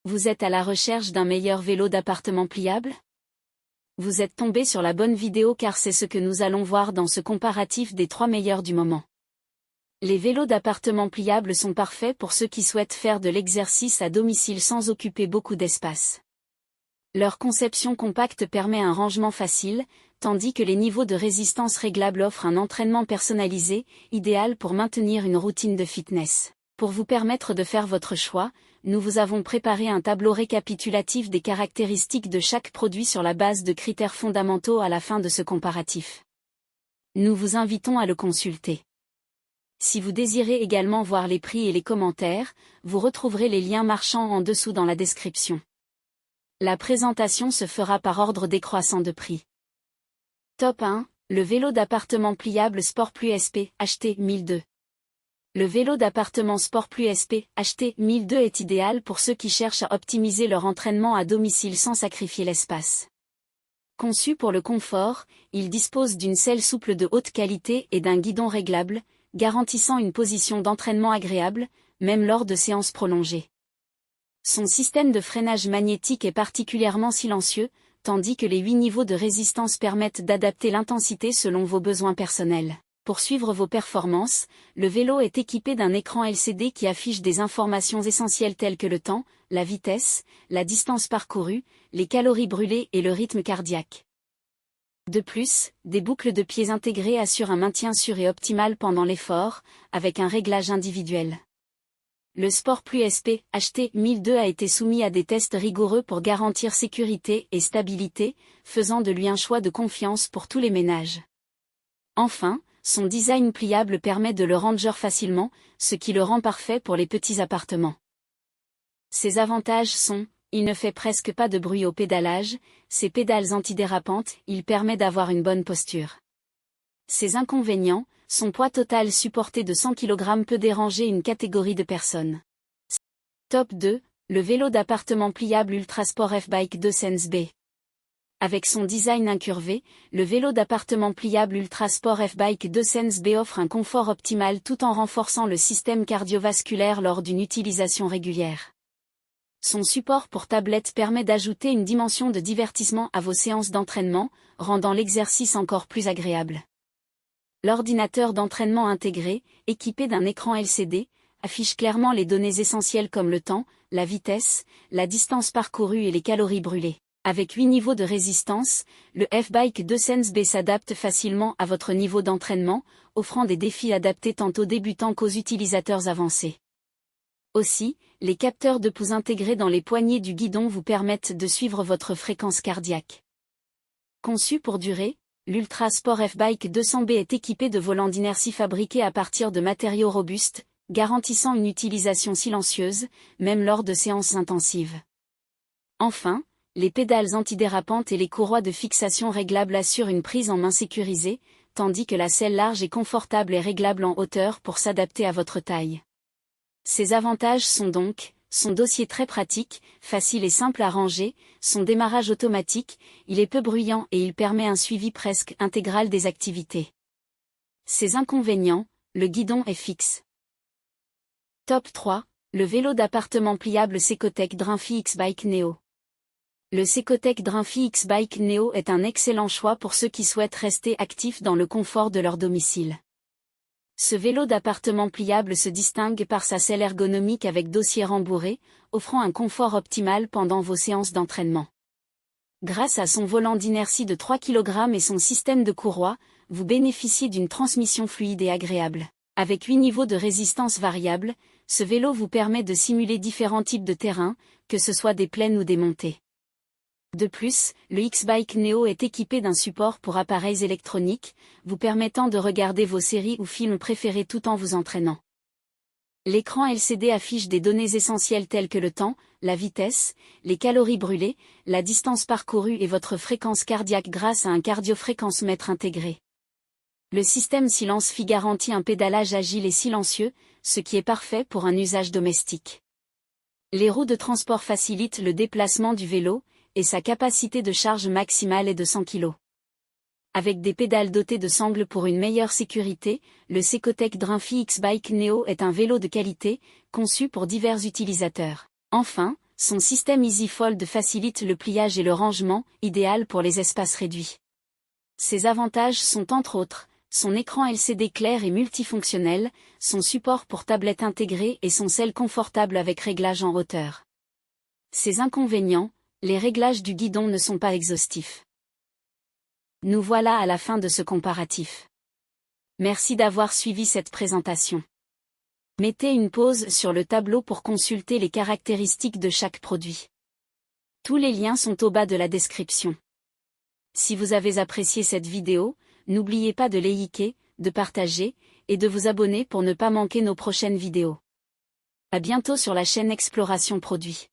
Vous êtes à la recherche d'un meilleur vélo d'appartement pliable? Vous êtes tombé sur la bonne vidéo car c'est ce que nous allons voir dans ce comparatif des 3 meilleurs du moment. Les vélos d'appartement pliables sont parfaits pour ceux qui souhaitent faire de l'exercice à domicile sans occuper beaucoup d'espace. Leur conception compacte permet un rangement facile, tandis que les niveaux de résistance réglables offrent un entraînement personnalisé, idéal pour maintenir une routine de fitness. Pour vous permettre de faire votre choix, nous vous avons préparé un tableau récapitulatif des caractéristiques de chaque produit sur la base de critères fondamentaux à la fin de ce comparatif. Nous vous invitons à le consulter. Si vous désirez également voir les prix et les commentaires, vous retrouverez les liens marchands en dessous dans la description. La présentation se fera par ordre décroissant de prix. Top 1, le vélo d'appartement pliable Sport Plus SP, acheté 1002. Le vélo d'appartement Sport Plus SP, acheté 1002 est idéal pour ceux qui cherchent à optimiser leur entraînement à domicile sans sacrifier l'espace. Conçu pour le confort, il dispose d'une selle souple de haute qualité et d'un guidon réglable, garantissant une position d'entraînement agréable, même lors de séances prolongées. Son système de freinage magnétique est particulièrement silencieux, tandis que les 8 niveaux de résistance permettent d'adapter l'intensité selon vos besoins personnels. Pour suivre vos performances, le vélo est équipé d'un écran LCD qui affiche des informations essentielles telles que le temps, la vitesse, la distance parcourue, les calories brûlées et le rythme cardiaque. De plus, des boucles de pieds intégrées assurent un maintien sûr et optimal pendant l'effort, avec un réglage individuel. Le Sport Plus SP, acheté 1002 a été soumis à des tests rigoureux pour garantir sécurité et stabilité, faisant de lui un choix de confiance pour tous les ménages. Enfin, son design pliable permet de le ranger facilement, ce qui le rend parfait pour les petits appartements. Ses avantages sont: il ne fait presque pas de bruit au pédalage, ses pédales antidérapantes, il permet d'avoir une bonne posture. Ses inconvénients, son poids total supporté de 100 kg peut déranger une catégorie de personnes. Top 2, le vélo d'appartement pliable Ultrasport F-Bike 2 Sense B. Avec son design incurvé, le vélo d'appartement pliable Ultrasport F-Bike 2 Sense B offre un confort optimal tout en renforçant le système cardiovasculaire lors d'une utilisation régulière. Son support pour tablette permet d'ajouter une dimension de divertissement à vos séances d'entraînement, rendant l'exercice encore plus agréable. L'ordinateur d'entraînement intégré, équipé d'un écran LCD, affiche clairement les données essentielles comme le temps, la vitesse, la distance parcourue et les calories brûlées. Avec 8 niveaux de résistance, le F-Bike 2 Sense B s'adapte facilement à votre niveau d'entraînement, offrant des défis adaptés tant aux débutants qu'aux utilisateurs avancés. Aussi, les capteurs de pouls intégrés dans les poignées du guidon vous permettent de suivre votre fréquence cardiaque. Conçu pour durer, l'Ultrasport F-Bike 200B est équipé de volants d'inertie fabriqués à partir de matériaux robustes, garantissant une utilisation silencieuse, même lors de séances intensives. Enfin, les pédales antidérapantes et les courroies de fixation réglables assurent une prise en main sécurisée, tandis que la selle large et confortable est réglable en hauteur pour s'adapter à votre taille. Ses avantages sont donc: son dossier très pratique, facile et simple à ranger, son démarrage automatique, il est peu bruyant et il permet un suivi presque intégral des activités. Ses inconvénients, le guidon est fixe. Top 3, le vélo d'appartement pliable Secotec Drinfy X-Bike Neo. Le Secotec Drinfy X-Bike Neo est un excellent choix pour ceux qui souhaitent rester actifs dans le confort de leur domicile. Ce vélo d'appartement pliable se distingue par sa selle ergonomique avec dossier rembourré, offrant un confort optimal pendant vos séances d'entraînement. Grâce à son volant d'inertie de 3 kg et son système de courroie, vous bénéficiez d'une transmission fluide et agréable. Avec 8 niveaux de résistance variables, ce vélo vous permet de simuler différents types de terrains, que ce soit des plaines ou des montées. De plus, le X-Bike Neo est équipé d'un support pour appareils électroniques, vous permettant de regarder vos séries ou films préférés tout en vous entraînant. L'écran LCD affiche des données essentielles telles que le temps, la vitesse, les calories brûlées, la distance parcourue et votre fréquence cardiaque grâce à un cardiofréquencemètre intégré. Le système Silence-Fi garantit un pédalage agile et silencieux, ce qui est parfait pour un usage domestique. Les roues de transport facilitent le déplacement du vélo, et sa capacité de charge maximale est de 100 kg. Avec des pédales dotées de sangles pour une meilleure sécurité, le Secotec Drinfy X-Bike Neo est un vélo de qualité, conçu pour divers utilisateurs. Enfin, son système EasyFold facilite le pliage et le rangement, idéal pour les espaces réduits. Ses avantages sont entre autres, son écran LCD clair et multifonctionnel, son support pour tablette intégré et son selle confortable avec réglage en hauteur. Ses inconvénients, les réglages du guidon ne sont pas exhaustifs. Nous voilà à la fin de ce comparatif. Merci d'avoir suivi cette présentation. Mettez une pause sur le tableau pour consulter les caractéristiques de chaque produit. Tous les liens sont au bas de la description. Si vous avez apprécié cette vidéo, n'oubliez pas de liker, de partager, et de vous abonner pour ne pas manquer nos prochaines vidéos. À bientôt sur la chaîne Exploration Produits.